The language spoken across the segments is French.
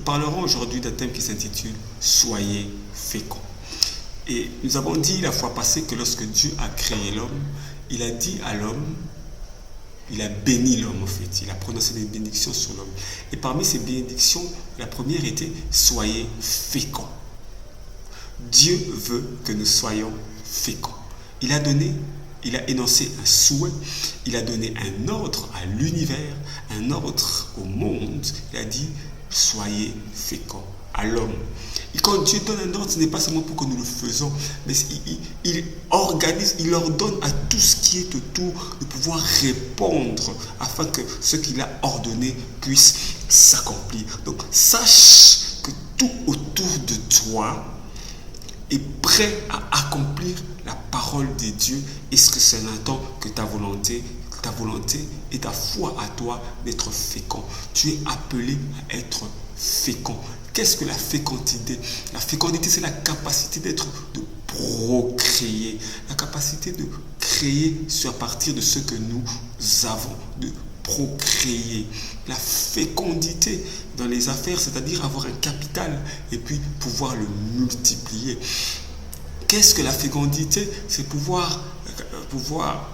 parlerons aujourd'hui d'un thème qui s'intitule « Soyez féconds ». Et nous avons dit la fois passée que lorsque Dieu a créé l'homme, il a dit à l'homme, il a béni l'homme en fait, il a prononcé des bénédictions sur l'homme. Et parmi ces bénédictions, la première était « Soyez féconds ». Dieu veut que nous soyons féconds. Il a énoncé un souhait, il a donné un ordre à l'univers, un ordre au monde. Il a dit, soyez féconds à l'homme. Et quand Dieu donne un ordre, ce n'est pas seulement pour que nous le faisons, mais il organise, il ordonne à tout ce qui est autour de pouvoir répondre afin que ce qu'il a ordonné puisse s'accomplir. Donc, sache que tout autour de toi est prêt à accomplir la parole de Dieu. Est-ce que c'est un temps que ta volonté et ta foi à toi d'être fécond? Tu es appelé à être fécond. Qu'est-ce que la fécondité? La fécondité, c'est la capacité de procréer, la capacité de créer à partir de ce que nous avons, de procréer. La fécondité dans les affaires, c'est-à-dire avoir un capital et puis pouvoir le multiplier. Qu'est-ce que la fécondité? C'est pouvoir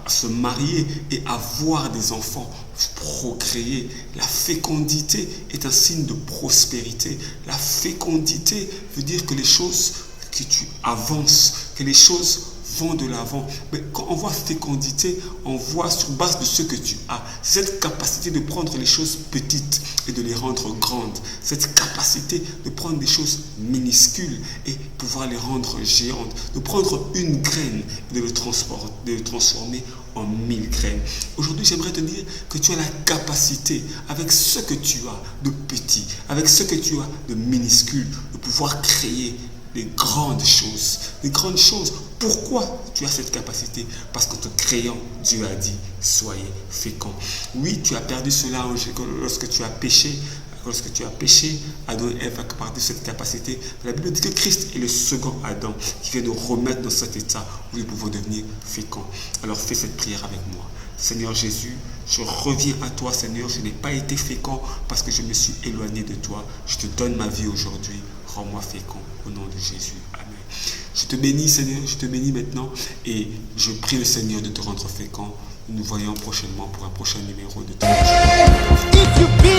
se marier et avoir des enfants, procréer. La fécondité est un signe de prospérité. La fécondité veut dire que les choses, que tu avances, que les choses vont de l'avant. Mais quand on voit fécondité, on voit sur base de ce que tu as. Cette capacité de prendre les choses petites et de les rendre grandes. Cette capacité de prendre des choses minuscules et pouvoir les rendre géantes. De prendre une graine et de le transformer en 1000 graines. Aujourd'hui, j'aimerais te dire que tu as la capacité, avec ce que tu as de petit, avec ce que tu as de minuscule, de pouvoir créer des grandes choses. Des grandes choses. Pourquoi tu as cette capacité? Parce qu'en te créant, Dieu a dit, soyez féconds. Oui, tu as perdu cela lorsque tu as péché. Lorsque tu as péché, Adam et Ève ont perdu cette capacité. La Bible dit que Christ est le second Adam qui vient nous remettre dans cet état où nous pouvons devenir féconds. Alors fais cette prière avec moi. Seigneur Jésus, je reviens à toi, Seigneur. Je n'ai pas été fécond parce que je me suis éloigné de toi. Je te donne ma vie aujourd'hui. Rends-moi fécond au nom de Jésus. Amen. Je te bénis, Seigneur. Je te bénis maintenant et je prie le Seigneur de te rendre fécond. Nous nous voyons prochainement pour un prochain numéro de Témoignage.